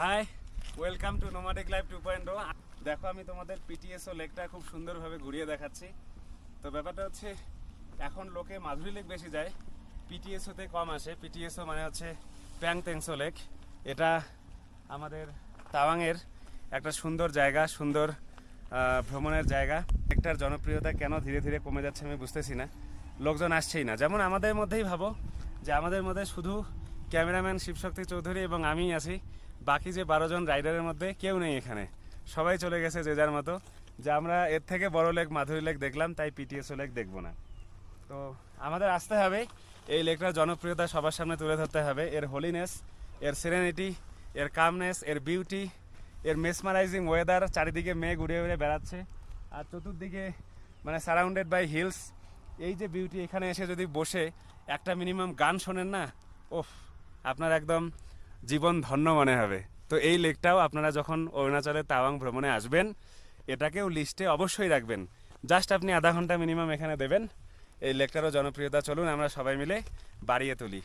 High, welcome to nomadic life 2.0। দেখো আমি তোমাদের পিটিএসও লেকটা খুব সুন্দরভাবে ঘুরিয়ে দেখাচ্ছি। তো ব্যাপারটা হচ্ছে এখন লোকে মাধুরী লেক বেশি যায়, পিটিএসওতে কম আসে। পিটিএসও মানে হচ্ছে প্যাংতেংসো লেক। এটা আমাদের তাওয়াংয়ের একটা সুন্দর জায়গা, সুন্দর ভ্রমণের জায়গা। লেকটার জনপ্রিয়তা কেন ধীরে ধীরে কমে যাচ্ছে আমি বুঝতেছি না, লোকজন আসছেই না। যেমন আমাদের মধ্যেই ভাবো যে আমাদের মধ্যে শুধু ক্যামেরাম্যান শিবশক্তি চৌধুরী এবং আমিই আছি, বাকি যে 12 জন রাইডারের মধ্যে কেউ নেই এখানে, সবাই চলে গেছে যে যার মতো। যে আমরা এর থেকে বড় লেক মাধুরী লেক দেখলাম, তাই পিটিএসও লেক দেখবো না। তো আমাদের আসতে হবে, এই লেকটার জনপ্রিয়তা সবার সামনে তুলে ধরতে হবে। এর হোলিনেস, এর সেরেনিটি, এর কামনেস, এর বিউটি, এর মেসমারাইজিং ওয়েদার। চারিদিকে মেঘ উড়ে উড়ে বেড়াচ্ছে আর চতুর্দিকে মানে সারাউন্ডেড বাই হিলস। এই যে বিউটি, এখানে এসে যদি বসে একটা মিনিমাম গান শোনেন না, ওফ, আপনার একদম জীবন ধন্য মনে হবে। তো এই লেকটাও আপনারা যখন অরুণাচলের তাওয়াং ভ্রমণে আসবেন, এটাকেও লিস্টে অবশ্যই রাখবেন। জাস্ট আপনি আধা ঘন্টা মিনিমাম এখানে দেবেন। এই লেকটারও জনপ্রিয়তা চলুন আমরা সবাই মিলে বাড়িয়ে তুলি।